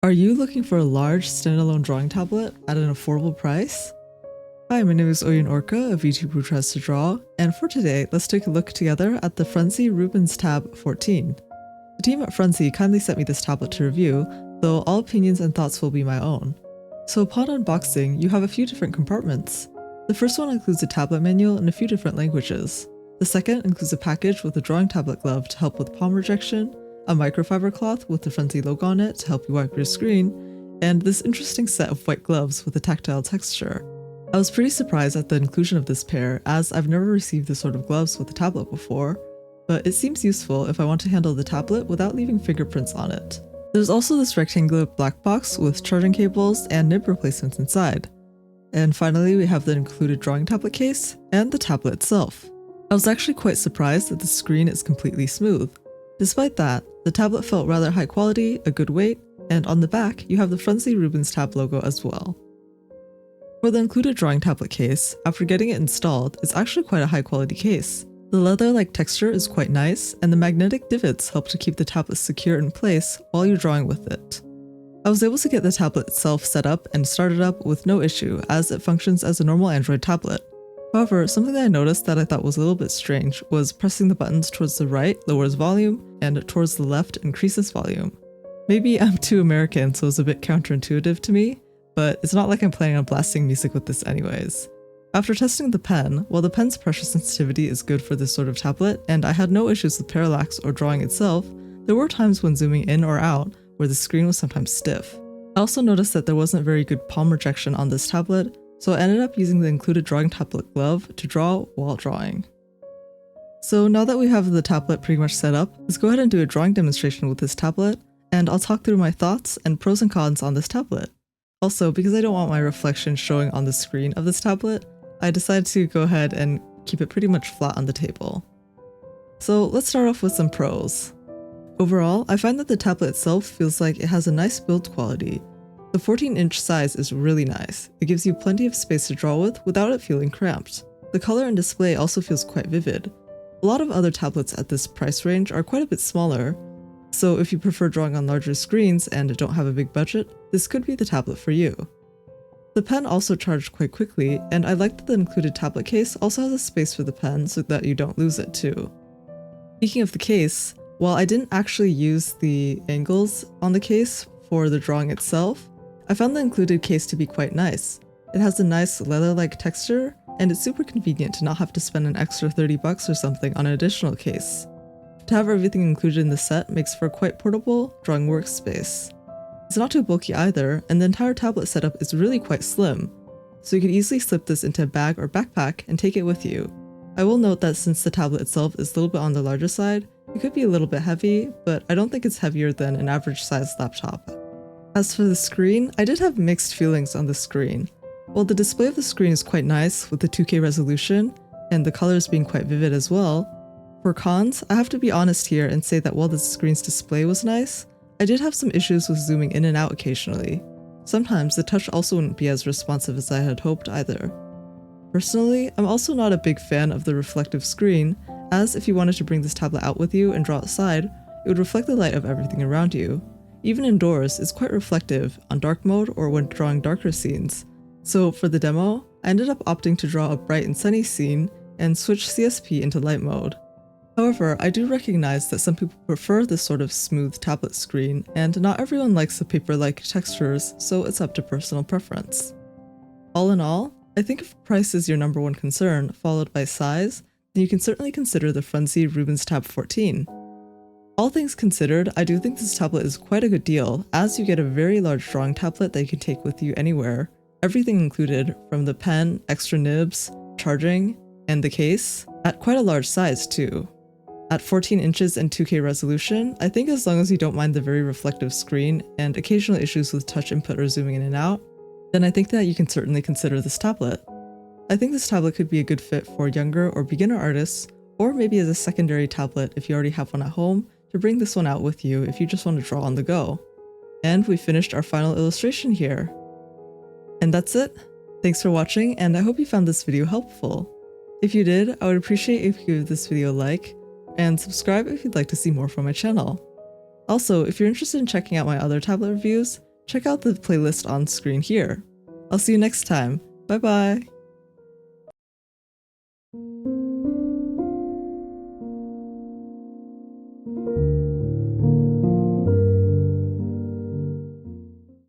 Are you looking for a large standalone drawing tablet at an affordable price? Hi, my name is Oyun Orka, a VTuber who tries to draw, and for today, let's take a look together at the Frunsi Rubenstab 14. The team at Frunsi kindly sent me this tablet to review, though all opinions and thoughts will be my own. So upon unboxing, you have a few different compartments. The first one includes a tablet manual in a few different languages. The second includes a package with a drawing tablet glove to help with palm rejection, a microfiber cloth with the Frunsi logo on it to help you wipe your screen, and this interesting set of white gloves with a tactile texture. I was pretty surprised at the inclusion of this pair, as I've never received this sort of gloves with a tablet before, but it seems useful if I want to handle the tablet without leaving fingerprints on it. There's also this rectangular black box with charging cables and nib replacements inside. And finally, we have the included drawing tablet case and the tablet itself. I was actually quite surprised that the screen is completely smooth. Despite that, the tablet felt rather high quality, a good weight, and on the back, you have the Frunsi Rubenstab logo as well. For the included drawing tablet case, after getting it installed, it's actually quite a high quality case. The leather-like texture is quite nice, and the magnetic divots help to keep the tablet secure in place while you're drawing with it. I was able to get the tablet itself set up and started up with no issue, as it functions as a normal Android tablet. However, something that I noticed that I thought was a little bit strange was pressing the buttons towards the right lowers volume, and towards the left increases volume. Maybe I'm too American, so it's a bit counterintuitive to me, but it's not like I'm planning on blasting music with this anyways. After testing the pen, while the pen's pressure sensitivity is good for this sort of tablet, and I had no issues with parallax or drawing itself, there were times when zooming in or out where the screen was sometimes stiff. I also noticed that there wasn't very good palm rejection on this tablet, so I ended up using the included drawing tablet glove to draw while drawing. So now that we have the tablet pretty much set up, let's go ahead and do a drawing demonstration with this tablet, and I'll talk through my thoughts and pros and cons on this tablet. Also, because I don't want my reflection showing on the screen of this tablet, I decided to go ahead and keep it pretty much flat on the table. So let's start off with some pros. Overall, I find that the tablet itself feels like it has a nice build quality. The 14-inch size is really nice. It gives you plenty of space to draw with without it feeling cramped. The color and display also feels quite vivid. A lot of other tablets at this price range are quite a bit smaller, so if you prefer drawing on larger screens and don't have a big budget, this could be the tablet for you. The pen also charged quite quickly, and I like that the included tablet case also has a space for the pen so that you don't lose it too. Speaking of the case, while I didn't actually use the angles on the case for the drawing itself, I found the included case to be quite nice. It has a nice leather-like texture, and it's super convenient to not have to spend an extra $30 or something on an additional case. To have everything included in the set makes for a quite portable drawing workspace. It's not too bulky either, and the entire tablet setup is really quite slim, so you could easily slip this into a bag or backpack and take it with you. I will note that since the tablet itself is a little bit on the larger side, it could be a little bit heavy, but I don't think it's heavier than an average sized laptop. As for the screen, I did have mixed feelings on the screen. While the display of the screen is quite nice with the 2K resolution, and the colors being quite vivid as well, for cons, I have to be honest here and say that while the screen's display was nice, I did have some issues with zooming in and out occasionally. Sometimes the touch also wouldn't be as responsive as I had hoped either. Personally, I'm also not a big fan of the reflective screen, as if you wanted to bring this tablet out with you and draw outside, it would reflect the light of everything around you. Even indoors, it's quite reflective on dark mode or when drawing darker scenes. So for the demo, I ended up opting to draw a bright and sunny scene and switch CSP into light mode. However, I do recognize that some people prefer this sort of smooth tablet screen, and not everyone likes the paper-like textures, so it's up to personal preference. All in all, I think if price is your number one concern, followed by size, then you can certainly consider the Frunsi Rubenstab 14. All things considered, I do think this tablet is quite a good deal, as you get a very large drawing tablet that you can take with you anywhere, everything included, from the pen, extra nibs, charging, and the case, at quite a large size too. At 14 inches and 2K resolution, I think as long as you don't mind the very reflective screen and occasional issues with touch input or zooming in and out, then I think that you can certainly consider this tablet. I think this tablet could be a good fit for younger or beginner artists, or maybe as a secondary tablet if you already have one at home, to bring this one out with you if you just want to draw on the go. And we finished our final illustration here. And that's it. Thanks for watching, and I hope you found this video helpful. If you did, I would appreciate if you give this video a like, and subscribe if you'd like to see more from my channel. Also, if you're interested in checking out my other tablet reviews, check out the playlist on screen here. I'll see you next time. Bye bye!